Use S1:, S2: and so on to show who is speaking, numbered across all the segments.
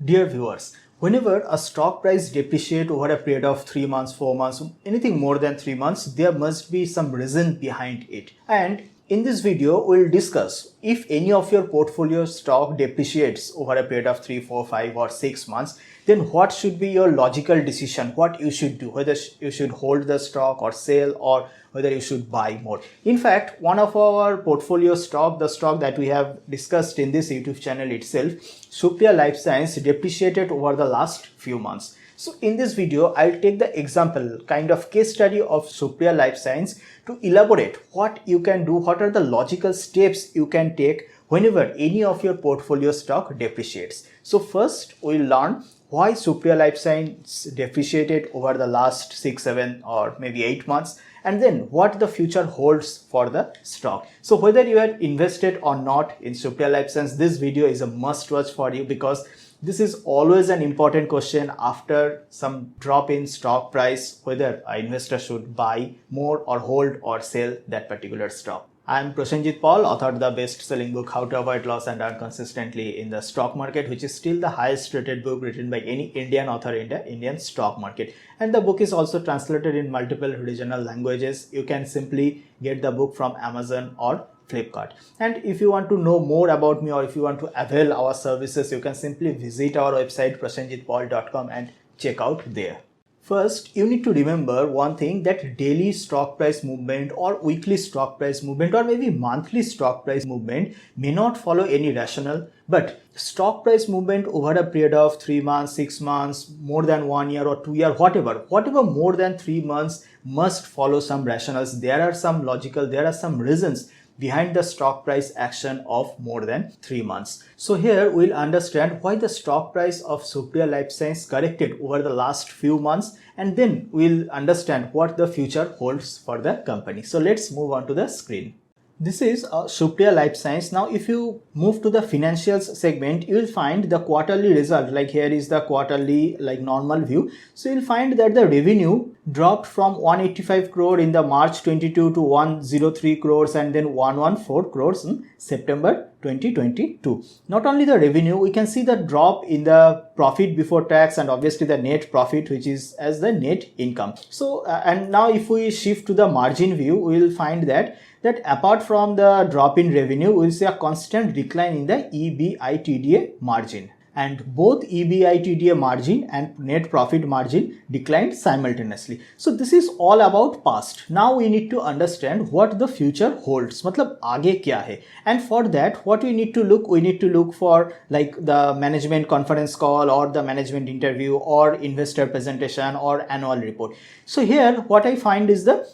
S1: Dear viewers, whenever a stock price depreciates over a period of 3 months, 4 months, anything more than 3 months, there must be some reason behind it. And in this video, we'll discuss if any of your portfolio stock depreciates over a period of 3, 4, 5 or 6 months, then what should be your logical decision, what you should do, whether you should hold the stock or sell or whether you should buy more. In fact, one of our portfolio stock, the stock that we have discussed in this YouTube channel itself, Supriya Life Science, depreciated over the last few months. So in this video, I'll take the example, kind of case study of Supriya Life Science to elaborate what you can do, what are the logical steps you can take whenever any of your portfolio stock depreciates. So first, we'll learn why Supriya Life Science depreciated over the last 6, 7 or maybe 8 months, and then what the future holds for the stock. So whether you are invested or not in Supriya Life Science, this video is a must watch for you because this is always an important question after some drop in stock price, whether an investor should buy more or hold or sell that particular stock. I am Prasenjit Paul, author of the best-selling book How to Avoid Loss and Earn Consistently in the Stock Market, which is still the highest rated book written by any Indian author in the Indian stock market. And the book is also translated in multiple regional languages. You can simply get the book from Amazon or Flipkart. And if you want to know more about me or if you want to avail our services, you can simply visit our website prasenjitpaul.com and check out there. First, you need to remember one thing, that daily stock price movement or weekly stock price movement or maybe monthly stock price movement may not follow any rationale, but stock price movement over a period of 3 months, 6 months, more than 1 year or 2 years, whatever more than 3 months must follow some rationales. There are some logical, there are some reasons behind the stock price action of more than 3 months. So here we'll understand why the stock price of Supriya Life Science corrected over the last few months, and then we'll understand what the future holds for the company. So let's move on to the screen. This is Supriya Life Science. Now if you move to the financials segment, you will find the quarterly result. Like here is the quarterly normal view. So you'll find that the revenue dropped from 185 crore in the March 22 to 103 crores and then 114 crores in September 2022. Not only the revenue, we can see the drop in the profit before tax and obviously the net profit, which is as the net income. So and now if we shift to the margin view, we will find that apart from the drop in revenue, we will see a constant decline in the EBITDA margin. And both EBITDA margin and net profit margin declined simultaneously. So this is all about past. Now we need to understand what the future holds. मतलब आगे क्या है? And for that, what we need to look for like the management conference call or the management interview or investor presentation or annual report. So here what I find is the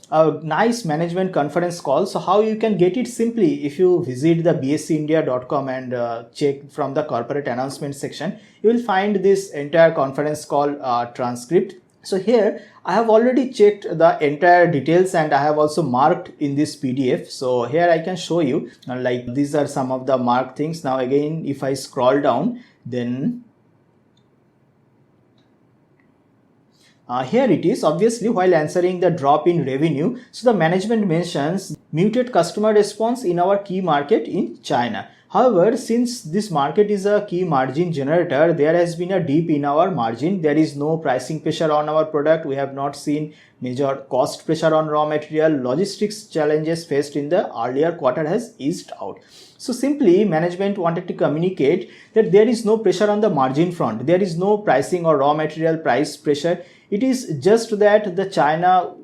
S1: nice management conference call. So how you can get it? Simply if you visit the bscindia.com and check from the corporate announcement section, you will find this entire conference call transcript. So here I have already checked the entire details and I have also marked in this PDF. So here I can show you like these are some of the marked things. Now again, if I scroll down, then here it is. Obviously, while answering the drop in revenue, so the management mentions muted customer response in our key market in China. However, since this market is a key margin generator, there has been a dip in our margin. There is no pricing pressure on our product. We have not seen major cost pressure on raw material. Logistics challenges faced in the earlier quarter has eased out. So simply management wanted to communicate that there is no pressure on the margin front. There is no pricing or raw material price pressure. It is just that China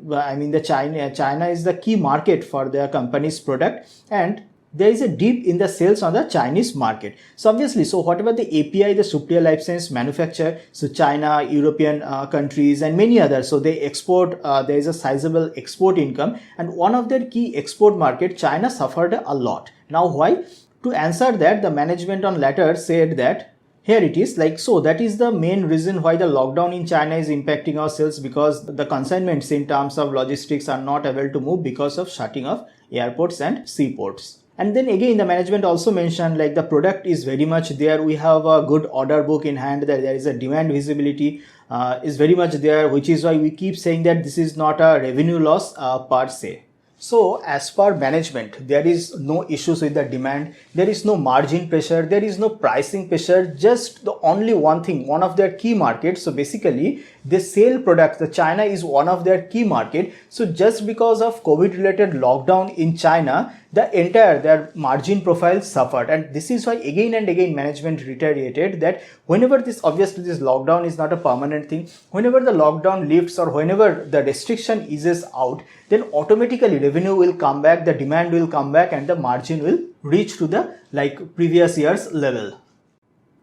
S1: is the key market for the company's product and there is a dip in the sales on the Chinese market. So obviously, so whatever the API the Supriya Life Science manufacture, so China, European countries and many others, so they export, there is a sizable export income, and one of their key export market, China, suffered a lot. Now why? To answer that, the management on letter said that here it is so that is the main reason why the lockdown in China is impacting our sales, because the consignments in terms of logistics are not able to move because of shutting of airports and seaports. And then again, the management also mentioned like the product is very much there. We have a good order book in hand, that there is a demand visibility is very much there, which is why we keep saying that this is not a revenue loss per se. So as per management, there is no issues with the demand, there is no margin pressure, there is no pricing pressure, just the only one thing, one of their key markets. So basically they sell products, the China is one of their key market. So just because of COVID related lockdown in China, their margin profile suffered, and this is why again and again management reiterated that whenever this lockdown is not a permanent thing, whenever the lockdown lifts or whenever the restriction eases out, then automatically revenue will come back, the demand will come back, and the margin will reach to the previous year's level.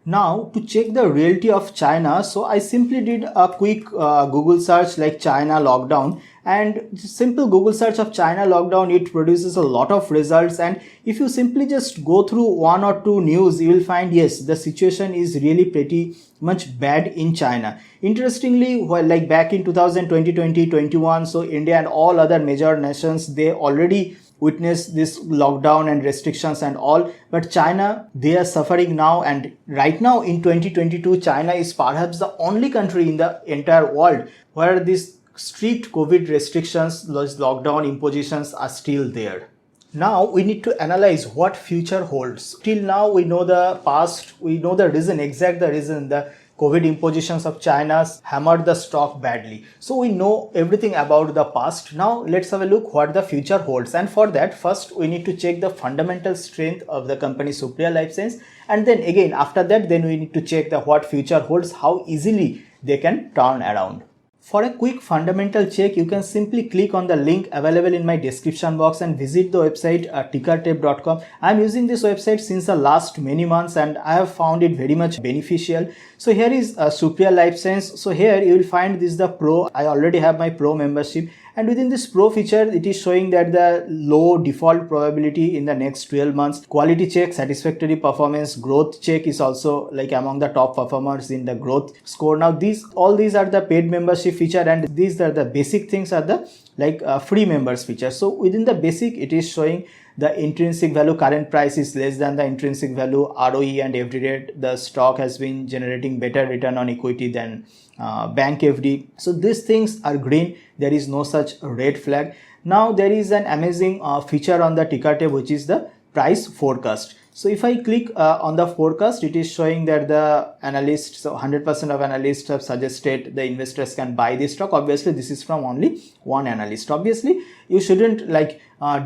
S1: Now to check the reality of China, so I simply did a quick Google search like China lockdown, and simple Google search of China lockdown, it produces a lot of results. And if you simply just go through one or two news, you will find yes, the situation is really pretty much bad in China. Interestingly, like back in 2020, 2021, so India and all other major nations, they already witness this lockdown and restrictions and all, but China, they are suffering now. And right now in 2022, China is perhaps the only country in the entire world where these strict COVID restrictions, lockdown impositions are still there. Now we need to analyze what future holds. Till now we know the past, we know the reason, the reason the COVID impositions of China hammered the stock badly. So we know everything about the past. Now let's have a look what the future holds. And for that, first we need to check the fundamental strength of the company Supriya Life Science. And then again, after that, then we need to check the what future holds, how easily they can turn around. For a quick fundamental check, you can simply click on the link available in my description box and visit the website tickertape.com. I am using this website since the last many months and I have found it very much beneficial. So here is Supriya Life Science. So here you will find this the Pro. I already have my Pro membership. And within this Pro feature, it is showing that the low default probability in the next 12 months, quality check, satisfactory performance, growth check is also like among the top performers in the growth score. Now all these are the paid membership feature, and these are the basic things are the free members feature. So within the basic, it is showing the intrinsic value, current price is less than the intrinsic value, ROE and FD rate. The stock has been generating better return on equity than bank FD. So these things are green. There is no such red flag. Now there is an amazing feature on the ticker tape, which is the price forecast. So if I click on the forecast, it is showing that the analysts, so 100% of analysts have suggested the investors can buy this stock. Obviously, this is from only one analyst. Obviously, you shouldn't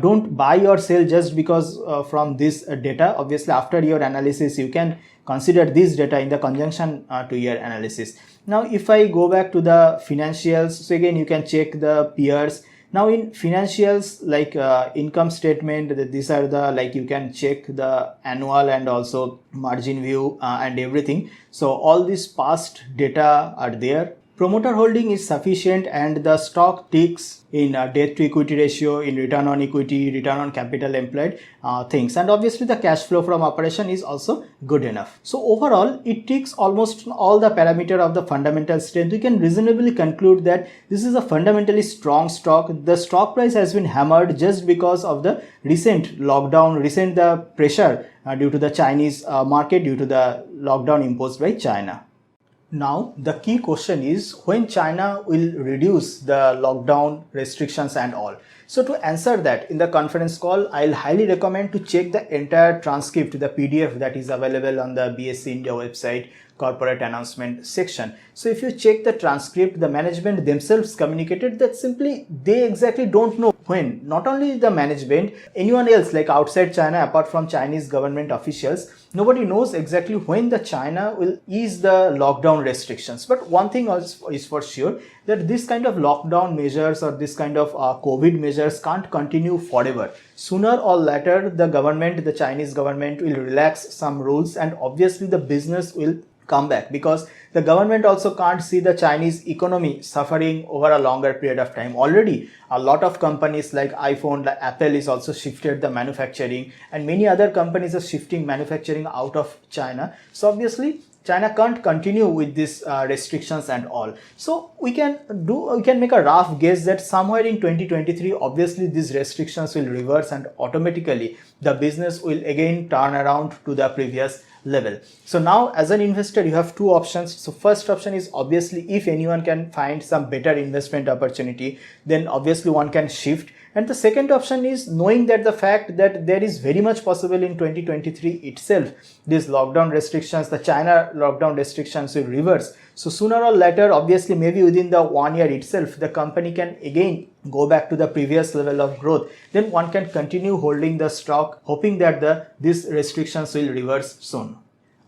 S1: don't buy or sell just because from this data. Obviously, after your analysis, you can consider this data in the conjunction to your analysis. Now, if I go back to the financials, so again, you can check the peers. Now in financials, like income statement, these are the you can check the annual and also margin view and everything. So all these past data are there. Promoter holding is sufficient and the stock ticks in debt to equity ratio, in return on equity, return on capital employed things. And obviously the cash flow from operation is also good enough. So overall, it ticks almost all the parameter of the fundamental strength. We can reasonably conclude that this is a fundamentally strong stock. The stock price has been hammered just because of the recent lockdown, the pressure due to the Chinese market, due to the lockdown imposed by China. Now, the key question is when China will reduce the lockdown restrictions and all. So to answer that in the conference call, I'll highly recommend to check the entire transcript, the PDF that is available on the BSC India website, corporate announcement section. So if you check the transcript, the management themselves communicated that simply they exactly don't know when. Not only the management, anyone else like outside China apart from Chinese government officials, nobody knows exactly when the China will ease the lockdown restrictions. But one thing is for sure, that this kind of lockdown measures or this kind of COVID measures can't continue forever. Sooner or later, the Chinese government will relax some rules and obviously the business will come back, because the government also can't see the Chinese economy suffering over a longer period of time. Already a lot of companies like iPhone, like Apple is also shifted the manufacturing, and many other companies are shifting manufacturing out of China. So obviously China can't continue with these restrictions and all. So we can make a rough guess that somewhere in 2023, obviously these restrictions will reverse and automatically the business will again turn around to the previous level. So now as an investor, you have two options. So first option is obviously if anyone can find some better investment opportunity, then obviously one can shift. And the second option is knowing that the fact that there is very much possible in 2023 itself, these lockdown restrictions, the China lockdown restrictions will reverse. So sooner or later, obviously maybe within the 1 year itself, the company can again go back to the previous level of growth. Then one can continue holding the stock, hoping that these restrictions will reverse soon.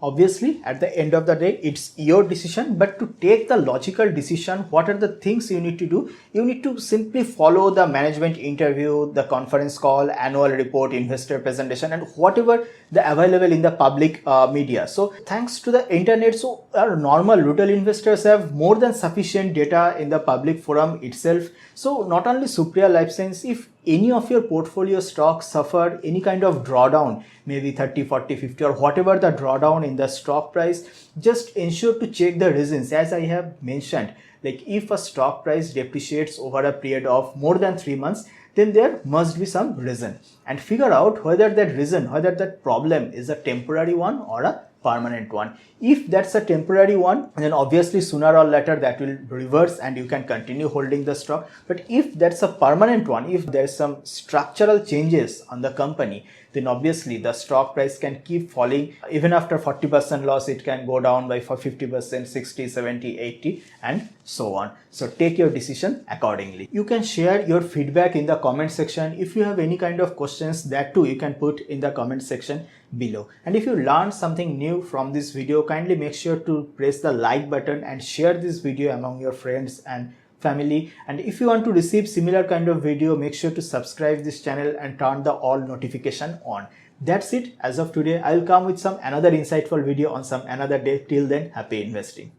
S1: Obviously, at the end of the day, it's your decision, but to take the logical decision, what are the things you need to do? You need to simply follow the management interview, the conference call, annual report, investor presentation, and whatever the available in the public media. So thanks to the internet, so our normal retail investors have more than sufficient data in the public forum itself. So not only Supriya Life Science, if any of your portfolio stocks suffered any kind of drawdown, maybe 30, 40, 50 or whatever the drawdown in the stock price, just ensure to check the reasons. As I have mentioned, like if a stock price depreciates over a period of more than 3 months, then there must be some reason, and figure out whether that reason, whether that problem is a temporary one or a permanent one. If that's a temporary one, then obviously sooner or later that will reverse and you can continue holding the stock. But if that's a permanent one, if there's some structural changes on the company, then obviously the stock price can keep falling. Even after 40% loss, it can go down by 50%, 60, 70, 80 and so on. So take your decision accordingly. You can share your feedback in the comment section. If you have any kind of questions, that too you can put in the comment section below. And if you learned something new from this video, kindly make sure to press the like button and share this video among your friends and family. And if you want to receive similar kind of video, make sure to subscribe this channel and turn the all notification on. That's it as of today. I'll come with some another insightful video on some another day. Till then, happy investing.